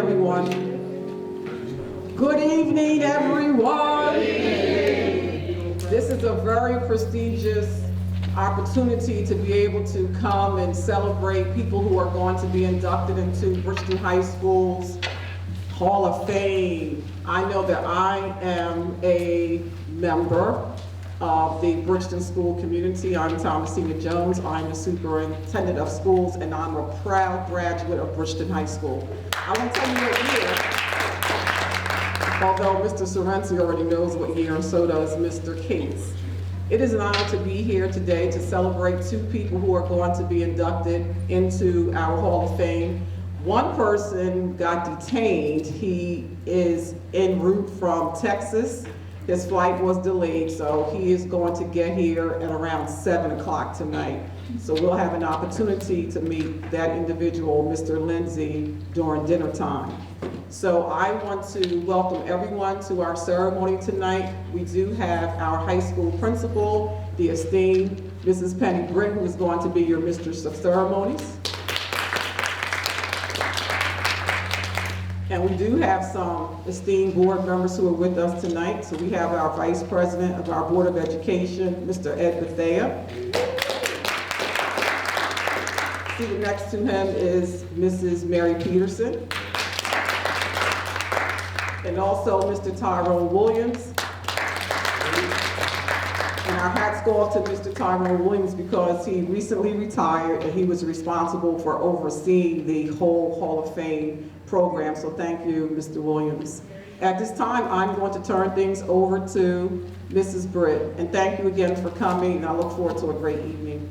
everyone. Good evening, everyone. This is a very prestigious opportunity to be able to come and celebrate people who are going to be inducted into Bridgeton High School's Hall of Fame. I know that I am a member of the Bridgeton school community. I'm Thomasina Jones. I'm the superintendent of schools, and I'm a proud graduate of Bridgeton High School. I won't tell you what year, although Mr. Sorrenti already knows what year, and so does Mr. Cates. It is an honor to be here today to celebrate two people who are going to be inducted into our Hall of Fame. One person got detained. He is en route from Texas. His flight was delayed, so he is going to get here at around 7 o'clock tonight. So we'll have an opportunity to meet that individual, Mr. Lindsay, during dinner time. So I want to welcome everyone to our ceremony tonight. We do have our high school principal, the esteemed Mrs. Penny Britt, who is going to be your mistress of ceremonies. And we do have some esteemed board members who are with us tonight. So we have our Vice President of our Board of Education, Mr. Ed Bethea. Seated next to him is Mrs. Mary Peterson. And also Mr. Tyrone Williams. And our hats go off to Mr. Tyrone Williams because he recently retired and he was responsible for overseeing the whole Hall of Fame program. So thank you, Mr. Williams. At this time, I'm going to turn things over to Mrs. Britt. And thank you again for coming, and I look forward to a great evening.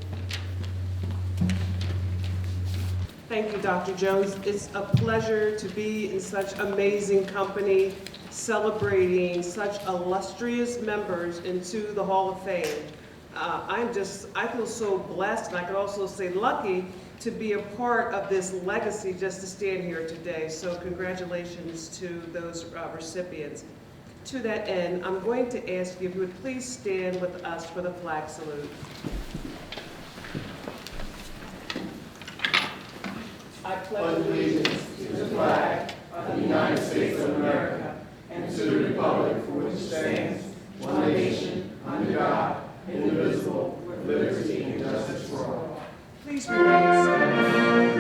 Thank you, Dr. Jones. It's a pleasure to be in such amazing company, celebrating such illustrious members into the Hall of Fame. I feel so blessed, and I could also say lucky, to be a part of this legacy just to stand here today. So congratulations to those recipients. To that end, I'm going to ask you if you would please stand with us for the flag salute. I pledge allegiance to the flag of the United States of America and to the republic for which it stands, one nation, under God, indivisible, with liberty and justice for all. Please remain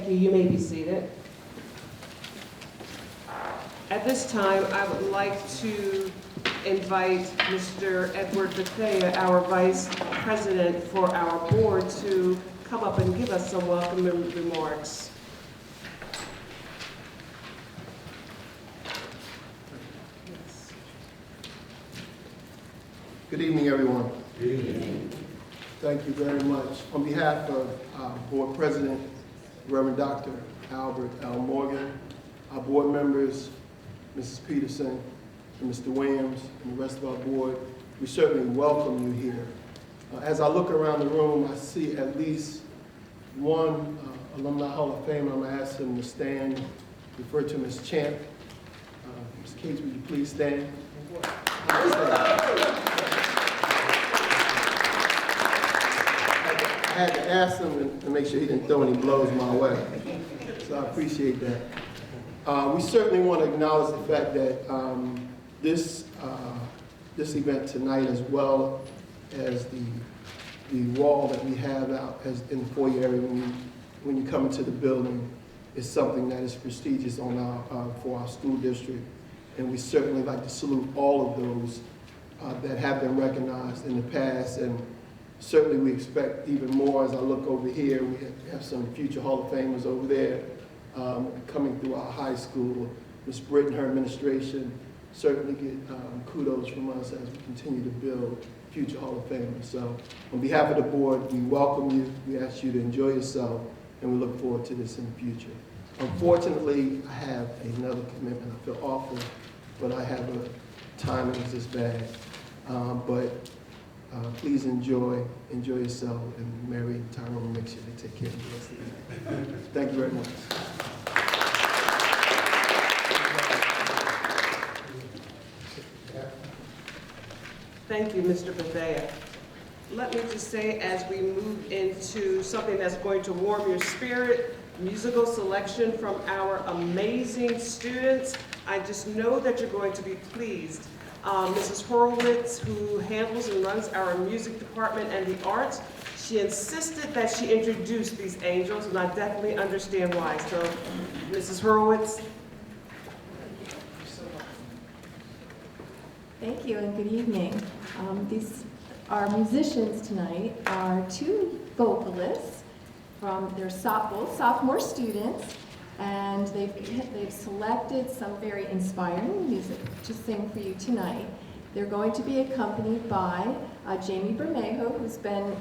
You may be seated. At this time, I would like to invite Mr. Edward Bethea, our Vice President for our board, to come up and give us some welcoming remarks. Yes. Good evening, everyone. Good evening. Thank you very much. On behalf of our board president, Reverend Dr. Albert L. Morgan, our board members, Mrs. Peterson and Mr. Williams, and the rest of our board, we certainly welcome you here. As I look around the room, I see at least one Alumni Hall of Famer. I'm going to ask him to stand, refer to him as Champ. Ms. Cates, would you please stand? I had to ask him to make sure he didn't throw any blows my way. So I appreciate that. We certainly want to acknowledge the fact that this event tonight, as well as the wall that we have out as in the foyer area when you come into the building, is something that is prestigious on for our school district. And we certainly like to salute all of those that have been recognized in the past. And certainly we expect even more. As I look over here, we have some future Hall of Famers over there coming through our high school. Ms. Bridgeton, her administration, certainly get kudos from us as we continue to build future Hall of Famers. So on behalf of the board, we welcome you. We ask you to enjoy yourself, and we look forward to this in the future. Unfortunately, I have another commitment. I feel awful, but I have a timing is this bad. Please enjoy yourself, and Mary and Tyrone will make sure they take care of the rest of the night. Thank you very much. Thank you, Mr. Bethea. Let me just say, as we move into something that's going to warm your spirit, musical selection from our amazing students, I just know that you're going to be pleased. Mrs. Horowitz, who handles and runs our music department and the arts, she insisted that she introduce these angels, and I definitely understand why. So, Mrs. Horowitz. Thank you and good evening. Our musicians tonight are two vocalists from their sophomore students, and they've selected some very inspiring music to sing for you tonight. They're going to be accompanied by Jamie Bermejo, who's been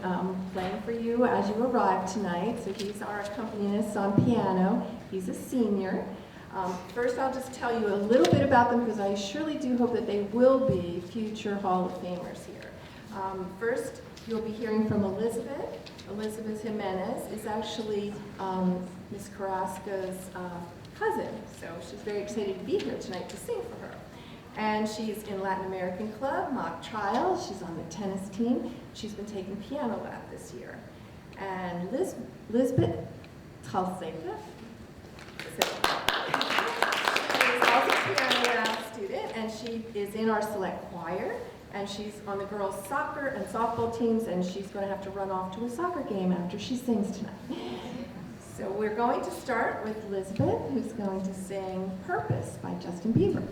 playing for you as you arrived tonight. So he's our accompanist on piano. He's a senior. First, I'll just tell you a little bit about them because I surely do hope that they will be future Hall of Famers here. First, you'll be hearing from Elizabeth. Elizabeth Jimenez is actually Ms. Carrasco's cousin, so she's very excited to be here tonight to sing for her. And she's in Latin American Club, mock trial. She's on the tennis team. She's been taking piano lab this year. And Lisbeth Talseca. She's also a piano lab student, and she is in our select choir, and she's on the girls' soccer and softball teams, and she's going to have to run off to a soccer game after she sings tonight. So we're going to start with Elizabeth, who's going to sing Purpose by Justin Bieber.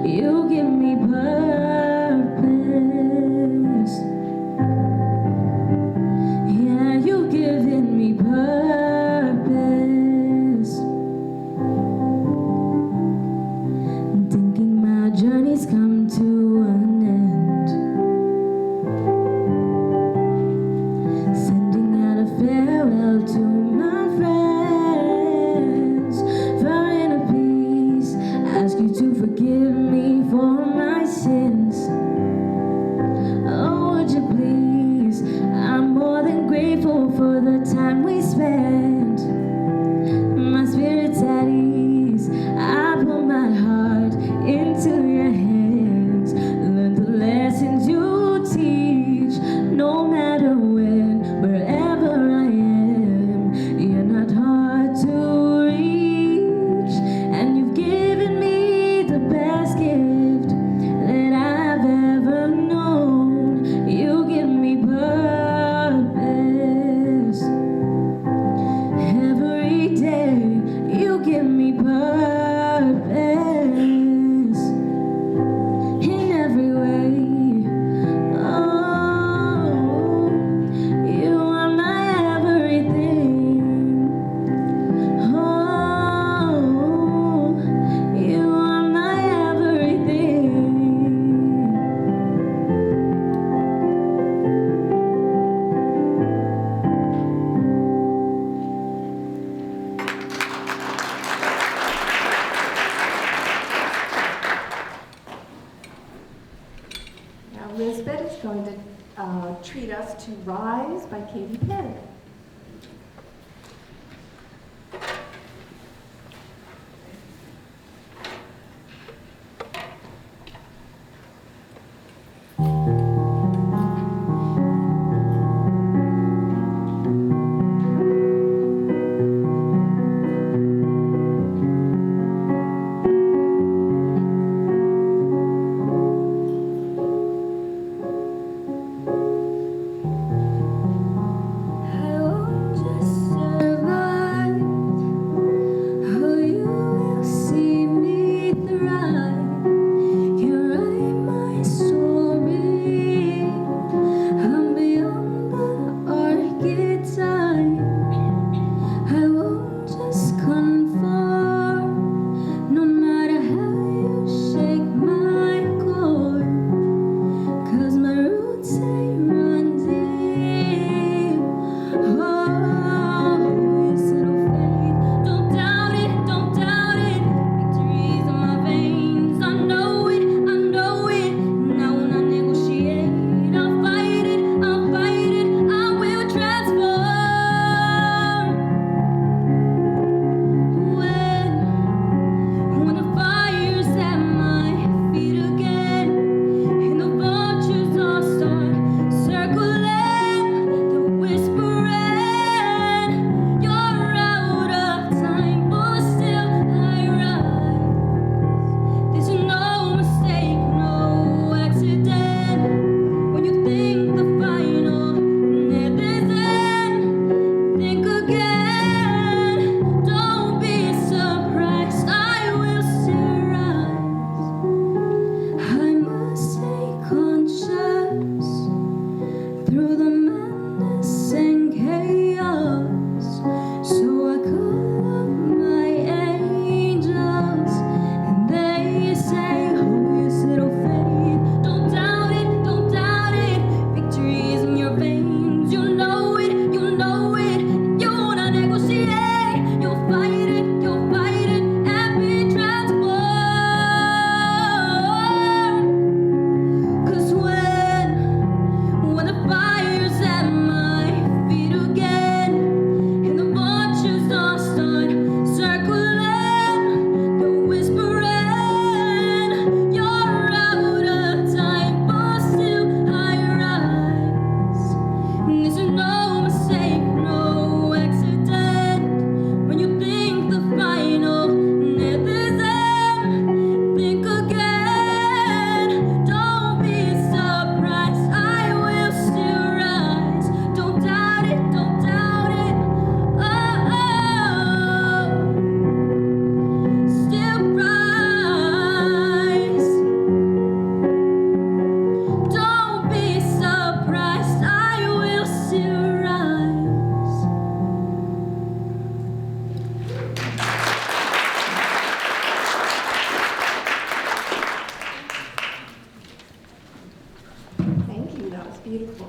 You give me purpose. Alfred is going to treat us to Rise by Katy Perry.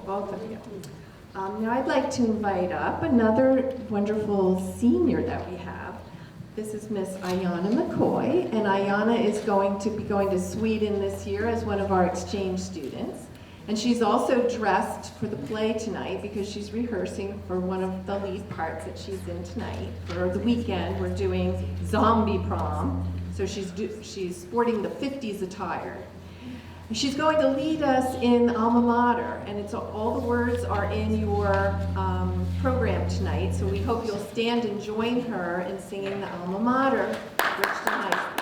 Both of you. Now I'd like to invite up another wonderful senior that we have. This is Miss Ayana McCoy, and Ayana is going to be going to Sweden this year as one of our exchange students. And she's also dressed for the play tonight because she's rehearsing for one of the lead parts that she's in tonight. For the weekend, we're doing Zombie Prom, so she's sporting the 50s attire. She's going to lead us in Alma Mater, and all the words are in your program tonight, so we hope you'll stand and join her in singing the Alma Mater, Bridgeton High School.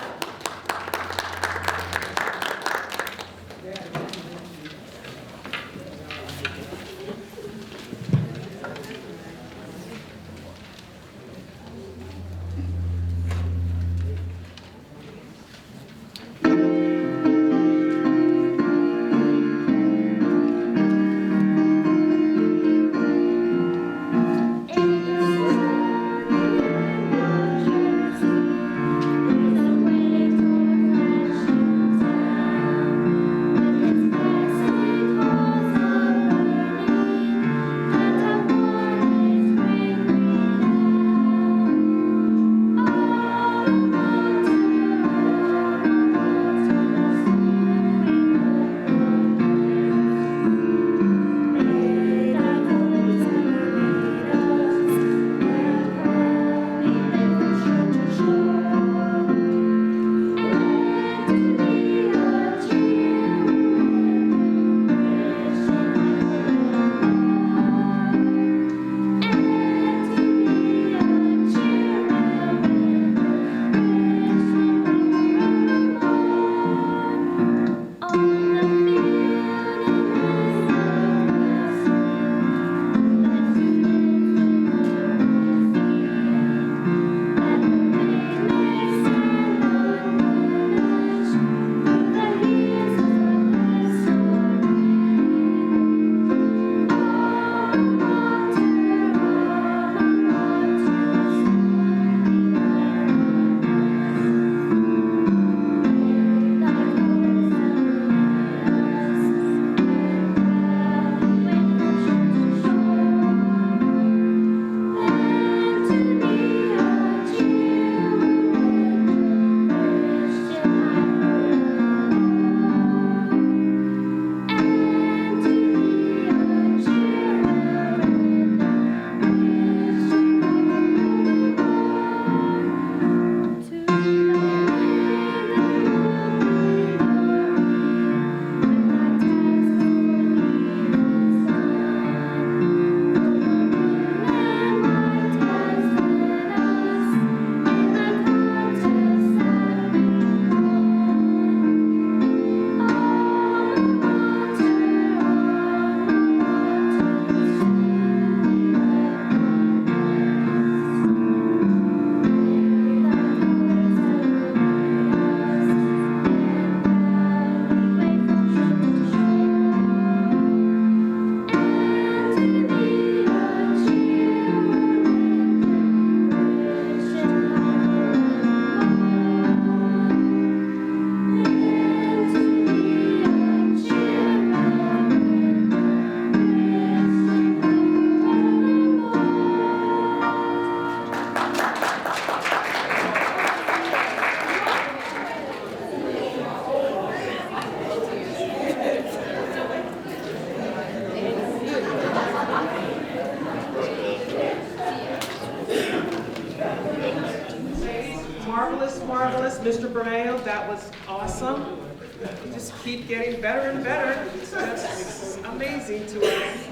Mr. Bermeo, that was awesome. You just keep getting better and better. That's amazing to us.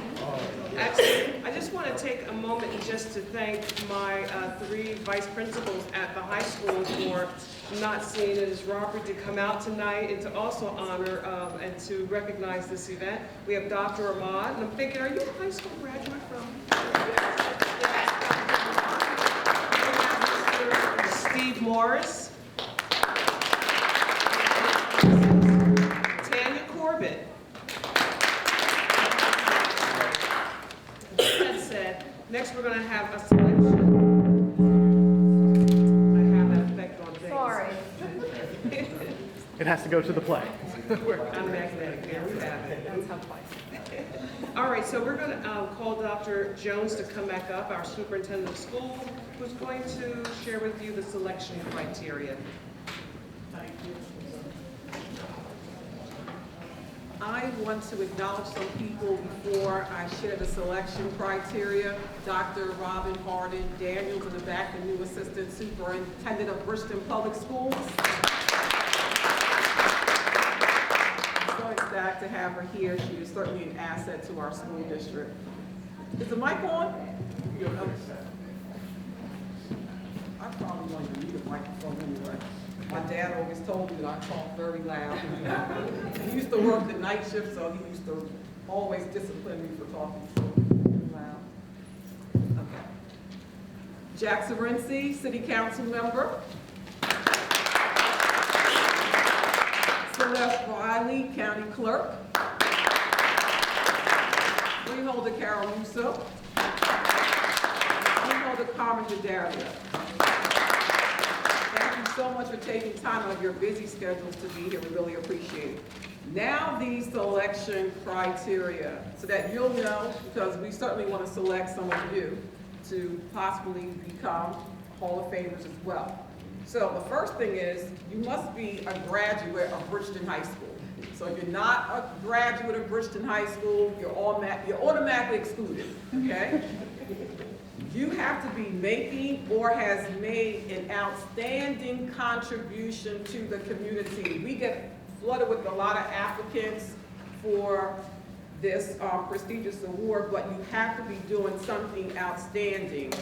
Actually, I just want to take a moment just to thank my 3 vice principals at the high school for not seeing it as robbery to come out tonight and to also honor and to recognize this event. We have Dr. Ahmad, and I'm thinking, are you a high school graduate from? Steve Morris. Tanya Corbett. That said, next we're going to have a selection. I have that effect on things. Sorry. It has to go to the play. I'm magnetic, there we have it. All right, so we're going to call Dr. Jones to come back up, our superintendent of schools, who's going to share with you the selection criteria. Thank you. I want to acknowledge some people before I share the selection criteria. Dr. Robin Harden Daniels in the back, the new assistant superintendent of Bridgeton Public Schools. I'm so ecstatic to have her here. She is certainly an asset to our school district. Is the mic on? I probably want to need a microphone anyway. My dad always told me that I talk very loud. He used to work the night shift, so he used to always discipline me for talking so loud. Okay. Jackson Lindsay, City Council member. Celeste Riley, County Clerk. Freeholder Carrasco. Freeholder Carmen Jadaria. Thank you so much for taking time out of your busy schedules to be here. We really appreciate it. Now these selection criteria, so that you'll know, because we certainly want to select some of you to possibly become Hall of Famers as well. So the first thing is, you must be a graduate of Bridgeton High School. So if you're not a graduate of Bridgeton High School, you're automatically excluded, okay? You have to be making or has made an outstanding contribution to the community. We get flooded with a lot of applicants for this prestigious award, but you have to be doing something outstanding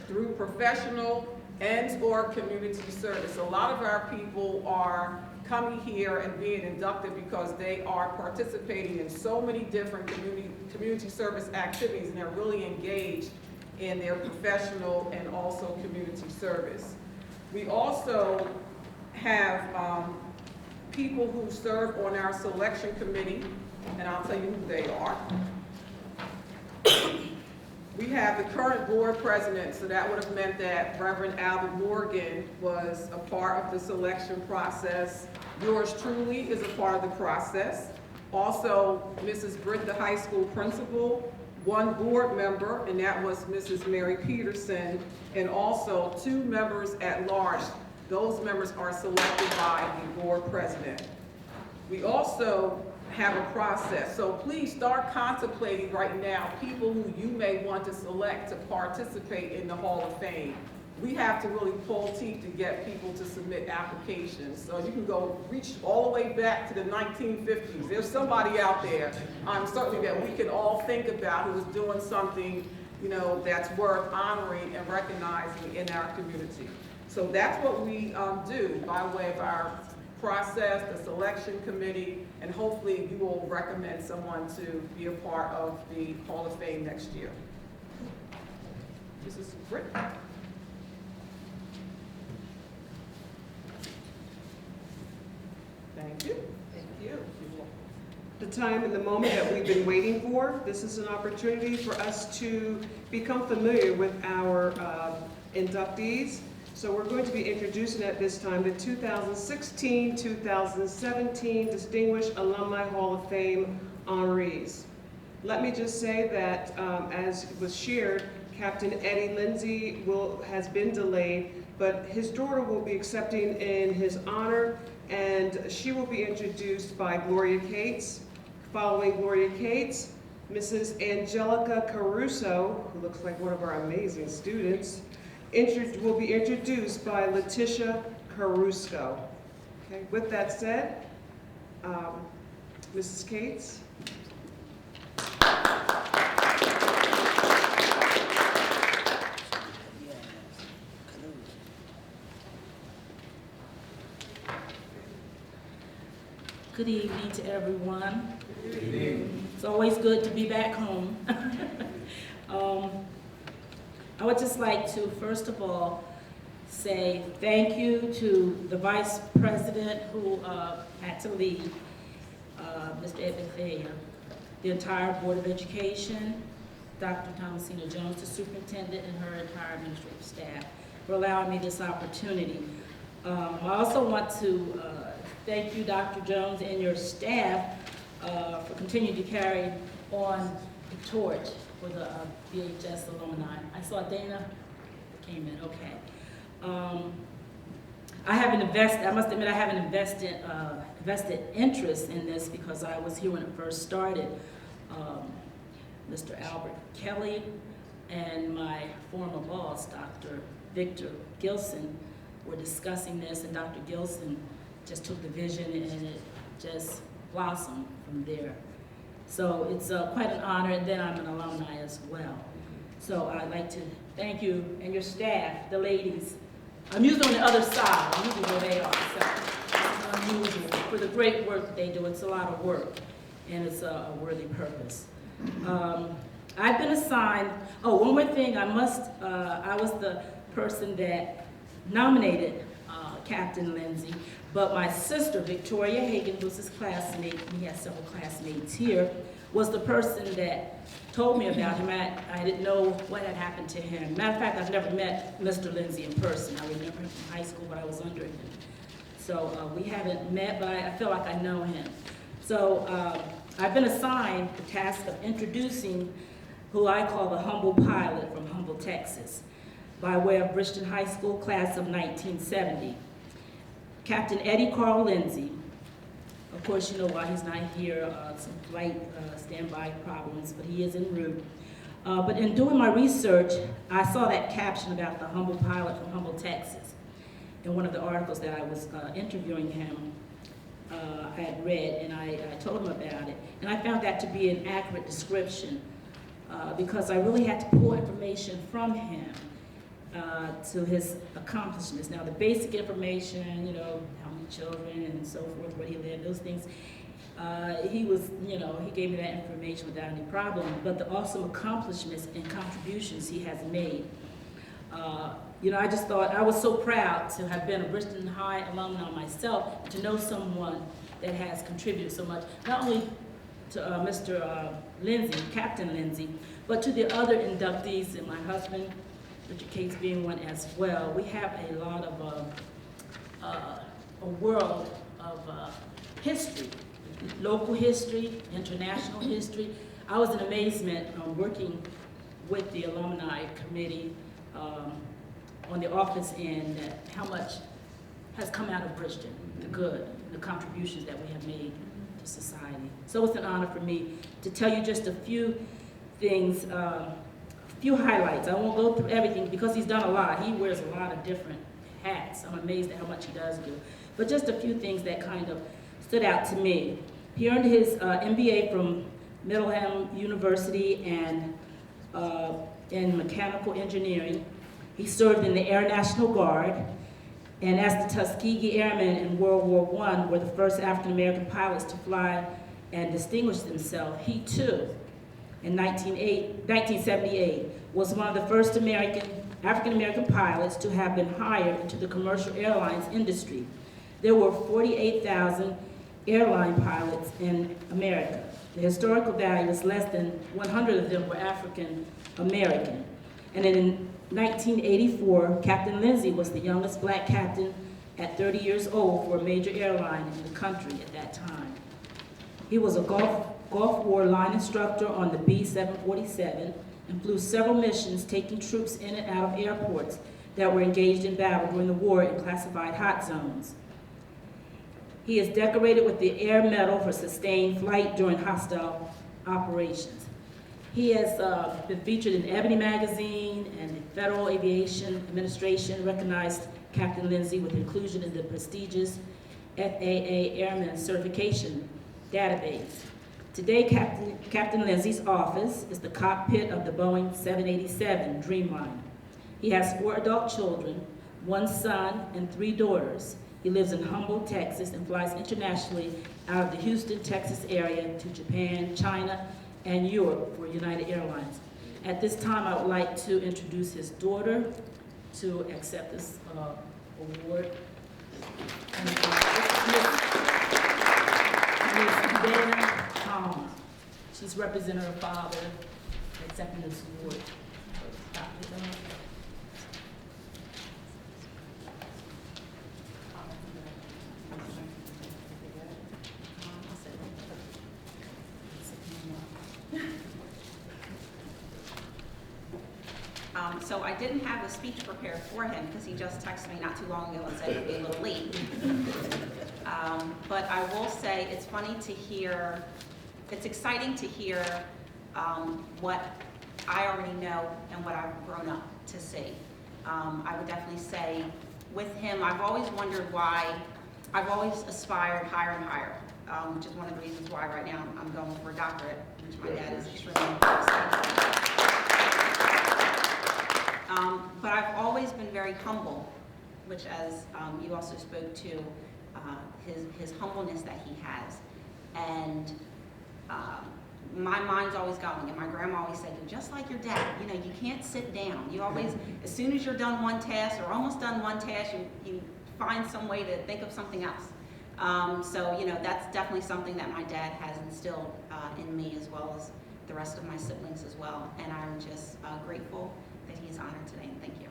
through professional and or community service. A lot of our people are coming here and being inducted because they are participating in so many different community service activities, and they're really engaged in their professional and also community service. We also have people who serve on our selection committee, and I'll tell you who they are. We have the current board president, so that would have meant that Reverend Albert Morgan was a part of the selection process. Yours truly is a part of the process. Also, Mrs. Britt, the high school principal, one board member, and that was Mrs. Mary Peterson, and also 2 members at large. Those members are selected by the board president. We also have a process, so please start contemplating right now people who you may want to select to participate in the Hall of Fame. We have to really pull teeth to get people to submit applications. So you can go reach all the way back to the 1950s. There's somebody out there, certainly that we can all think about who is doing something, that's worth honoring and recognizing in our community. So that's what we do by way of our process, the selection committee, and hopefully you will recommend someone to be a part of the Hall of Fame next year. This is Britt. Thank you. Thank you. The time and the moment that we've been waiting for. This is an opportunity for us to become familiar with our inductees. So we're going to be introducing at this time the 2016-2017 Distinguished Alumni Hall of Fame honorees. Let me just say that, as was shared, Captain Eddie Lindsay has been delayed, but his daughter will be accepting in his honor, and she will be introduced by Gloria Cates. Following Gloria Cates, Mrs. Angelica Carrasco, who looks like one of our amazing students, will be introduced by Letitia Carrasco. Okay, with that said, Mrs. Cates. Good evening to everyone. Good evening. It's always good to be back home. I would just like to, first of all, say thank you to the Vice President who had to leave, Mr. Edmund Thayer, the entire Board of Education, Dr. Thomasina Jones, the Superintendent, and her entire administrative staff for allowing me this opportunity. I also want to thank you, Dr. Jones, and your staff for continuing to carry on the torch for the BHS alumni. I saw Dana came in, okay. I haven't invested, I must admit I haven't invested interest in this because I was here when it first started. Mr. Albert Kelly and my former boss, Dr. Victor Gilson, were discussing this, and Dr. Gilson just took the vision and it just blossomed from there. So it's quite an honor, and then I'm an alumni as well. So I'd like to thank you and your staff, the ladies. I'm usually on the other side, I'm usually where they are, so it's unusual for the great work that they do. It's a lot of work, and it's a worthy purpose. I've been assigned, one more thing, I was the person that nominated Captain Lindsay, but my sister, Victoria Hagan, who's his classmate, he has several classmates here, was the person that told me about him. I didn't know what had happened to him. Matter of fact, I've never met Mr. Lindsay in person. I remember him from high school, but I was under him. So we haven't met, but I feel like I know him. So I've been assigned the task of introducing who I call the humble pilot from Humble, Texas, by way of Bridgeton High School class of 1970. Captain Eddie Carl Lindsay. Of course, you know why he's not here, some flight standby problems, but he is en route. But in doing my research, I saw that caption about the humble pilot from Humble, Texas. In one of the articles that I was interviewing him, I had read, and I told him about it. And I found that to be an accurate description because I really had to pull information from him to his accomplishments. Now, the basic information, you know, how many children and so forth, where he lived, those things, he was, you know, he gave me that information without any problem, but the awesome accomplishments and contributions he has made. You know, I just thought, I was so proud to have been a Bridgeton High alumni myself, to know someone that has contributed so much, not only to Mr. Lindsay, Captain Lindsay, but to the other inductees and my husband, Richard Cates being one as well. We have a lot of a world of history, local history, international history. I was in amazement working with the alumni committee on the office end, that how much has come out of Bridgeton, the good, the contributions that we have made to society. So it's an honor for me to tell you just a few things, few highlights. I won't go through everything because he's done a lot. He wears a lot of different hats. I'm amazed at how much he does do. But just a few things that kind of stood out to me. He earned his MBA from Middleham University and in mechanical engineering. He served in the Air National Guard, and as the Tuskegee Airmen in World War I were the first African-American pilots to fly and distinguish themselves, he too, in 1978, was one of the first African-American pilots to have been hired into the commercial airlines industry. There were 48,000 airline pilots in America. The historical value is less than 100 of them were African-American. And in 1984, Captain Lindsay was the youngest black captain at 30 years old for a major airline in the country at that time. He was a Gulf War line instructor on the B-747 and flew several missions taking troops in and out of airports that were engaged in battle during the war in classified hot zones. He is decorated with the Air Medal for sustained flight during hostile operations. He has been featured in Ebony magazine, and the Federal Aviation Administration recognized Captain Lindsay with inclusion in the prestigious FAA Airman Certification Database. Today, Captain Lindsay's office is the cockpit of the Boeing 787 Dreamliner. He has 4 adult children, 1 son and 3 daughters. He lives in Humboldt, Texas, and flies internationally out of the Houston, Texas area to Japan, China, and Europe for United Airlines. At this time, I would like to introduce his daughter to accept this award. And, Ms. Dana Thomas. She's representing her father accepting this award. Dr. Dana. So I didn't have a speech prepared for him because he just texted me not too long ago and said he'd be a little late. But I will say it's funny to hear, it's exciting to hear what I already know and what I've grown up to see. I would definitely say with him, I've always wondered why, I've always aspired higher and higher, which is one of the reasons why right now I'm going for a doctorate, which my dad is extremely excited. But I've always been very humble, which as you also spoke to, his humbleness that he has. And my mind's always going, and my grandma always said, you're just like your dad, you know, you can't sit down. You always, as soon as you're done one task or almost done one task, you find some way to think of something else. So, you know, that's definitely something that my dad has instilled in me as well as the rest of my siblings as well. And I'm just grateful that he's honored today, and thank you.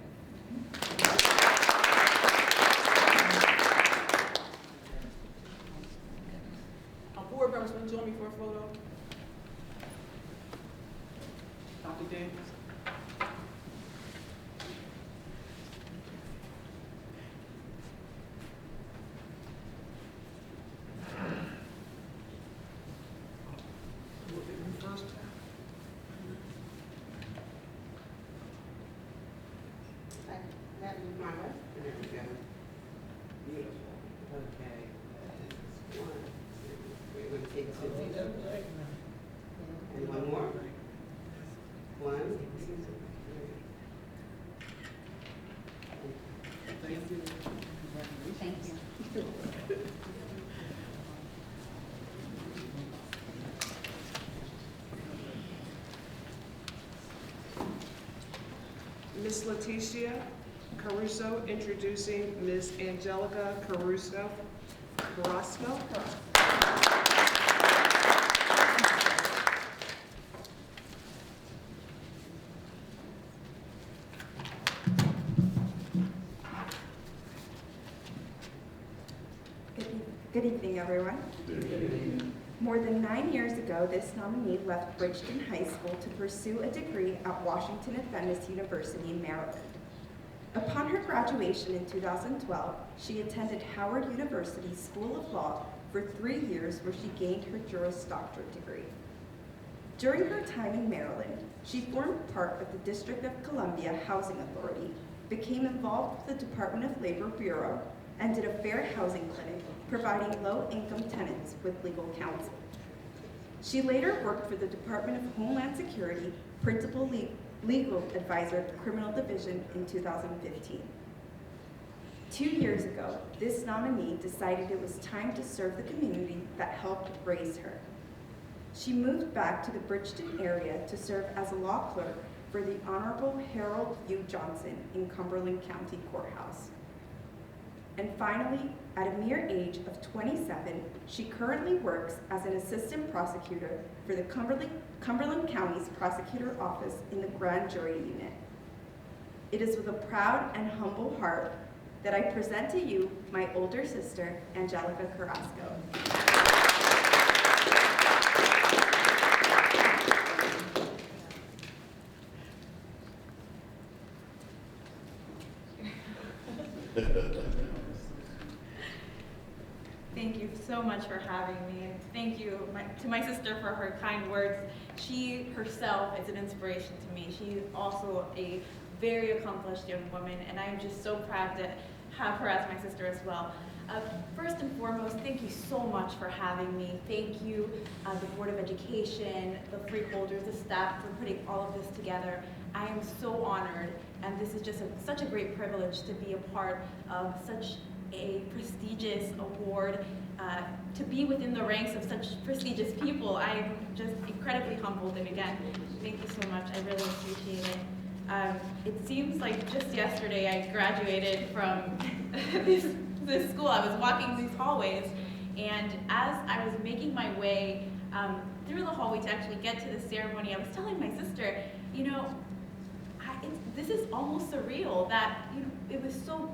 Board members, will you join me for a photo? Dr. Daniels. First. That is my left. There we go. Beautiful. Okay. One, two, we're going to take two. And one more. One, two, three. Thank you. Thank you. Ms. Leticia Carrasco introducing Ms. Angelica Carrasco. Good evening, everyone. Good evening. More than 9 years ago, this nominee left Bridgeton High School to pursue a degree at Washington Adventist University in Maryland. Upon her graduation in 2012, she attended Howard University School of Law for 3 years, where she gained her Juris Doctorate degree. During her time in Maryland, she formed part of the District of Columbia Housing Authority, became involved with the Department of Labor Bureau, and did a fair housing clinic, providing low-income tenants with legal counsel. She later worked for the Department of Homeland Security Principal Legal Advisor, Criminal Division in 2015. 2 years ago, this nominee decided it was time to serve the community that helped raise her. She moved back to the Bridgeton area to serve as a law clerk for the Honorable Harold U. Johnson in Cumberland County Courthouse. And finally, at a mere age of 27, she currently works as an assistant prosecutor for the Cumberland County's Prosecutor Office in the Grand Jury Unit. It is with a proud and humble heart that I present to you my older sister, Angelica Carrasco. Thank you so much for having me, and thank you to my sister for her kind words. She herself is an inspiration to me. She is also a very accomplished young woman, and I'm just so proud have her as my sister as well. First and foremost, thank you so much for having me. Thank you, the Board of Education, the freeholders, the staff for putting all of this together. I am so honored, and this is just such a great privilege to be a part of such a prestigious award, to be within the ranks of such prestigious people. I am just incredibly humbled, and again, thank you so much. I really appreciate it. It seems like just yesterday I graduated from this school. I was walking these hallways, and as I was making my way through the hallway to actually get to the ceremony, I was telling my sister, you know, this is almost surreal that, you know, it was so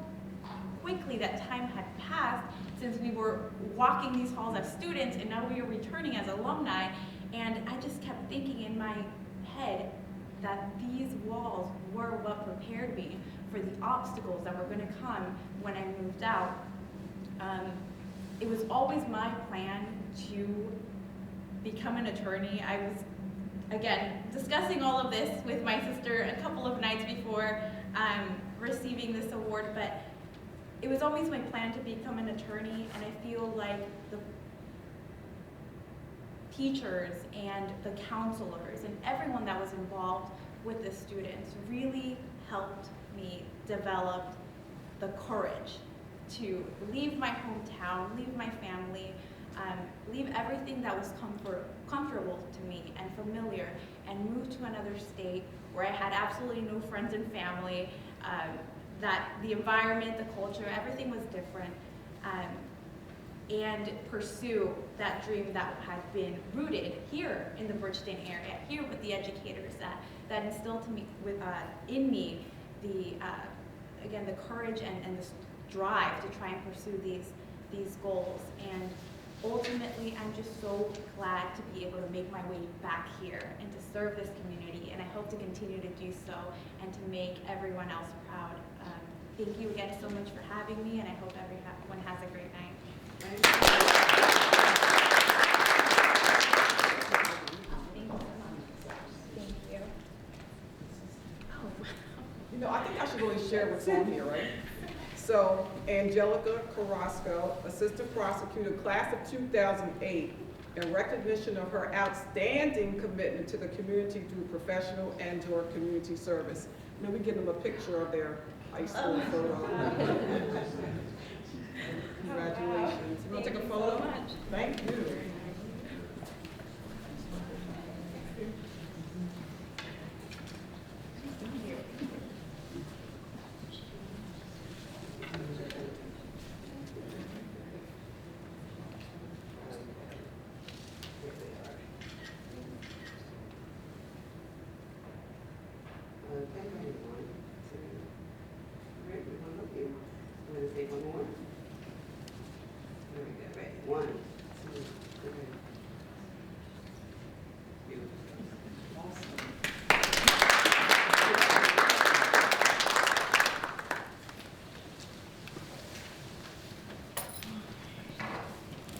quickly that time had passed since we were walking these halls as students, and now we are returning as alumni. And I just kept thinking in my head that these walls were what prepared me for the obstacles that were going to come when I moved out. It was always my plan to become an attorney. I was, again, discussing all of this with my sister a couple of nights before receiving this award, but it was always my plan to become an attorney, and I feel like the teachers and the counselors and everyone that was involved with the students really helped me develop the courage to leave my hometown, leave my family, leave everything that was comfortable to me and familiar, and move to another state where I had absolutely no friends and family, that the environment, the culture, everything was different, and pursue that dream that had been rooted here in the Bridgeton area, here with the educators that instilled in me the again, the courage and the drive to try and pursue these goals. And ultimately, I'm just so glad to be able to make my way back here and to serve this community, and I hope to continue to do so and to make everyone else proud. Thank you again so much for having me, and I hope everyone has a great night. Thank you so much. Thank you. You know, I think I should really share what's on here, right? So, Angelica Carrasco, Assistant Prosecutor, Class of 2008, in recognition of her outstanding commitment to the community through professional and/or community service. Let me give them a picture of their high school photo. Congratulations. You want to take a photo? Thank you.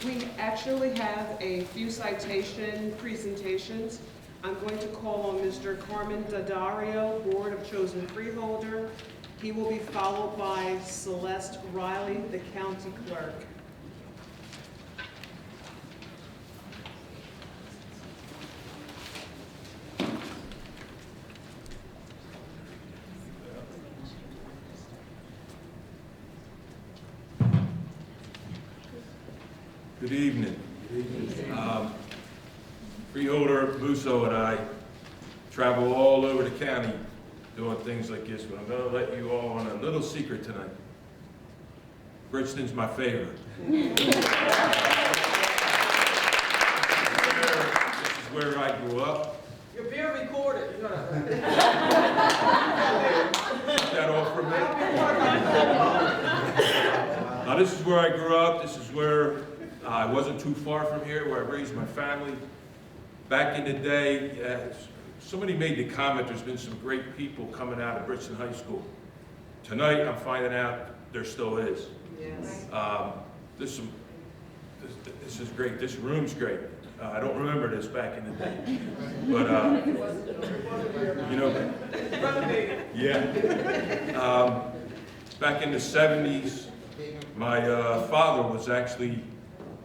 We actually have a few citation presentations. I'm going to call on Mr. Carmen Daddario, Board of Chosen Freeholder. He will be followed by Celeste Riley, the County Clerk. Good evening. Freeholder Musso and I travel all over the county doing things like this, but I'm going to let you all on a little secret tonight. Bridgeton's my favorite. This is where I grew up. You're being recorded, you know that, right? Is that all for me? Now, this is where I grew up. This is where I wasn't too far from here, where I raised my family. Back in the day, somebody made the comment, there's been some great people coming out of Bridgeton High School. Tonight, I'm finding out there still is. Yes. This is great. This room's great. I don't remember this back in the day. But, you know, yeah. back in the 70s, my father was actually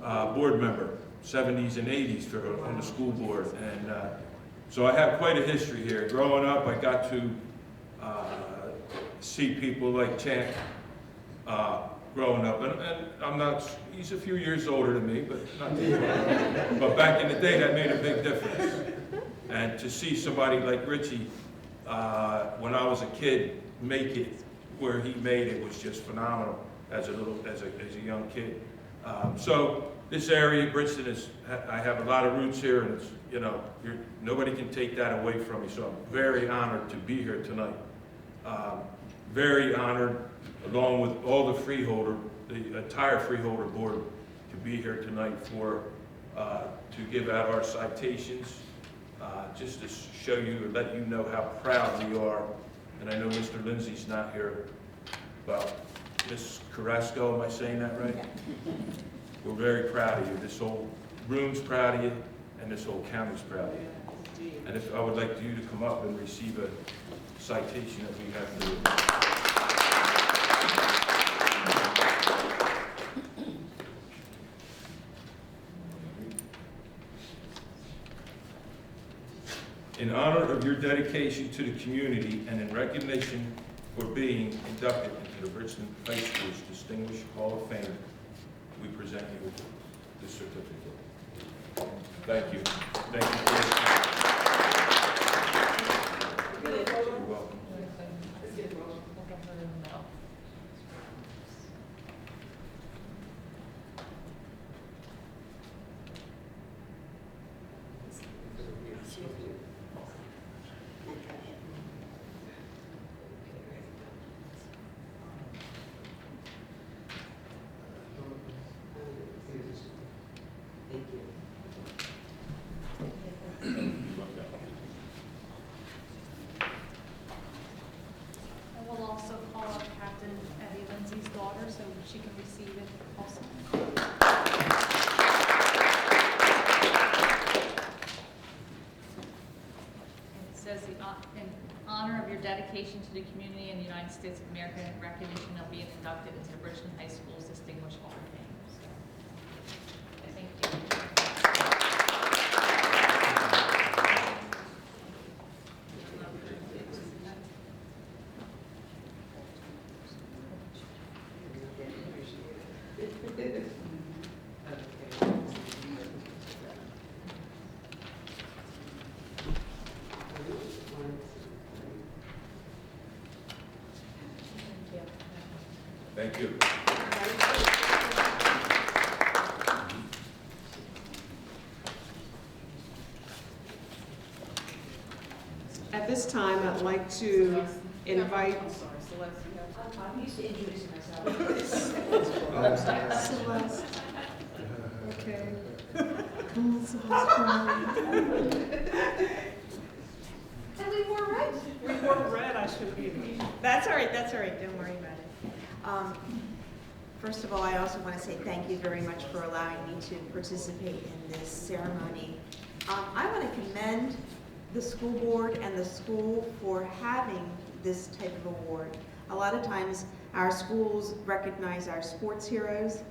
a board member, 70s and 80s on the school board. And so I have quite a history here. Growing up, I got to see people like Champ growing up. And I'm not, he's a few years older than me, but not too far. But back in the day, that made a big difference. And to see somebody like Richie, when I was a kid, make it where he made it was just phenomenal as a young kid. So this area, Bridgeton, I have a lot of roots here, and it's, you know, nobody can take that away from me. So I'm very honored to be here tonight. Very honored, along with all the the entire freeholder board, to be here tonight to give out our citations, just to show you or let you know how proud we are. And I know Mr. Lindsay's not here, but Ms. Carrasco, am I saying that right? Yeah. We're very proud of you. This whole room's proud of you, and this whole county's proud of you. And if I would like you to come up and receive a citation that we have for you. In honor of your dedication to the community and in recognition for being inducted into the Bridgeton High School's Distinguished Hall of Fame, we present you with this certificate. Thank you. Thank you for this. You're welcome. Lindsay's daughter, so she can receive it also. And it says, in honor of your dedication to the community and the United States of America, in recognition of being inducted into the Bridgeton High School's Distinguished Hall of Fame. So, thank you. Thank you. At this time, I'd like to invite. I'm used to introducing myself. Celeste. Okay. And we wore red. We wore red, I should be. That's all right, don't worry about it. First of all, I also want to say thank you very much for allowing me to participate in this ceremony. I want to commend the school board and the school for having this type of award. A lot of times our schools recognize our sports heroes,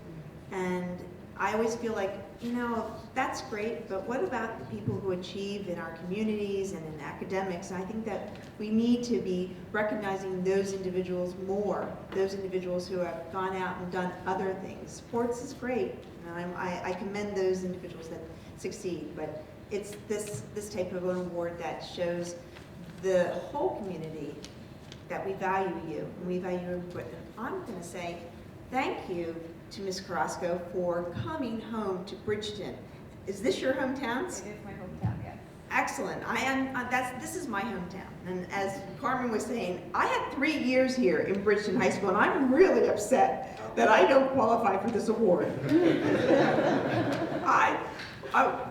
and I always feel like, you know, that's great, but what about the people who achieve in our communities and in academics? And I think that we need to be recognizing those individuals more, those individuals who have gone out and done other things. Sports is great, and I commend those individuals that succeed, but it's this type of an award that shows the whole community that we value you, and we value your input. And I'm going to say thank you to Ms. Carrasco for coming home to Bridgeton. Is this your hometown? It is my hometown, yes. Excellent. This is my hometown. And as Carmen was saying, I had 3 years here in Bridgeton High School, and I'm really upset that I don't qualify for this award.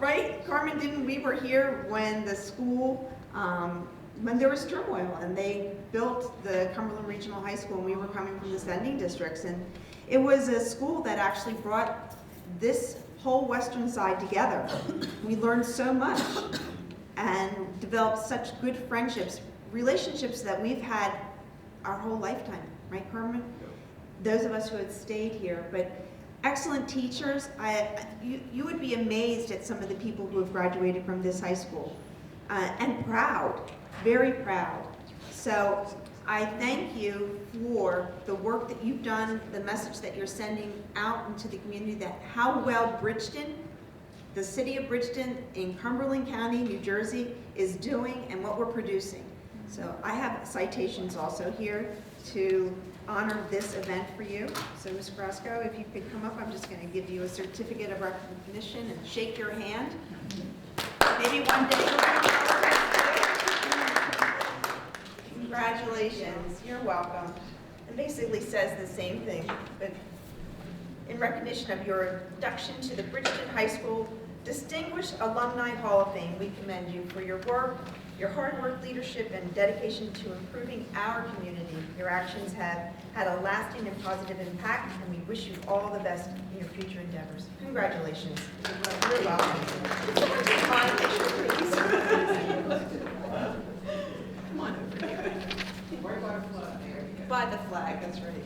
Right, Carmen, we were here when the school, when there was turmoil, and they built the Cumberland Regional High School, and we were coming from the sending districts, and it was a school that actually brought this whole western side together. We learned so much and developed such good friendships, relationships that we've had our whole lifetime. right, Carmen? Those of us who had stayed here, but excellent teachers. You would be amazed at some of the people who have graduated from this high school, and proud, very proud. So I thank you for the work that you've done, the message that you're sending out into the community, that how well Bridgeton, the city of Bridgeton in Cumberland County, New Jersey, is doing and what we're producing. So I have citations also here to honor this event for you. So Ms. Carrasco, if you could come up, I'm just going to give you a certificate of recognition and shake your hand. Maybe one day you'll be Congratulations, you're welcome. It basically says the same thing, but in recognition of your induction to the Bridgeton High School Distinguished Alumni Hall of Fame, we commend you for your work, your hard work, leadership, and dedication to improving our community. Your actions have had a lasting and positive impact, and we wish you all the best in your future endeavors. Congratulations. You're welcome. Can someone take my picture, please? Come on over here. By the flag, that's right.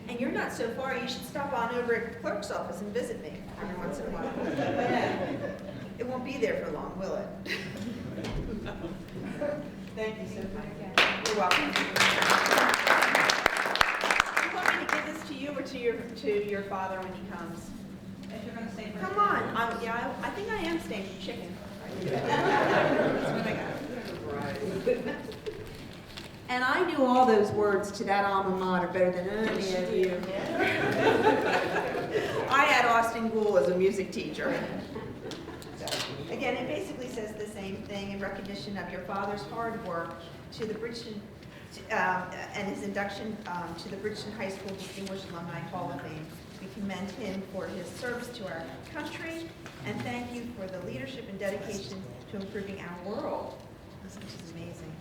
And you're not so far, you should stop on over at the clerk's office and visit me every once in a while. It won't be there for long, will it? Thank you so much. You're welcome. Do you want me to give this to you or to your father when he comes? If you're going to say Come on. Yeah, I think I am staying for chicken. That's what I got. And I knew all those words to that alma mater better than any of you. I had Austin Gould as a music teacher. So, again, it basically says the same thing in recognition of your father's hard work to the Bridgeton, and his induction to the Bridgeton High School Distinguished Alumni Hall of Fame. We commend him for his service to our country, and thank you for the leadership and dedication to improving our world, which is amazing.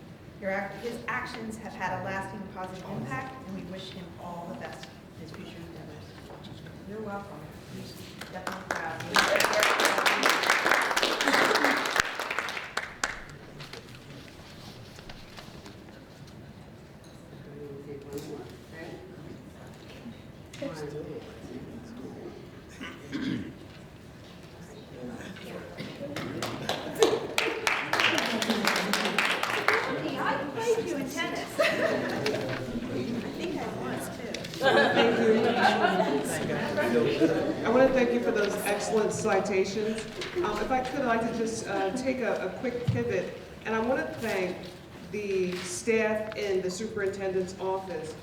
His actions have had a lasting and positive impact, and we wish him all the best in his future endeavors. You're welcome. He's definitely proud of you. I want to thank you for those excellent citations. If I could, I'd like to just take a quick pivot, and I want to thank the staff in the superintendent's office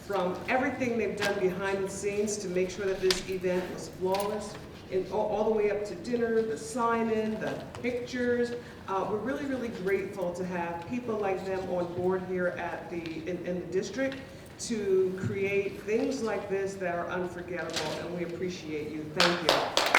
from everything they've done behind the scenes to make sure that this event was flawless, and all the way up to dinner, the sign-in, the pictures. We're really, really grateful to have people like them on board here at in the district to create things like this that are unforgettable, and we appreciate you. Thank you.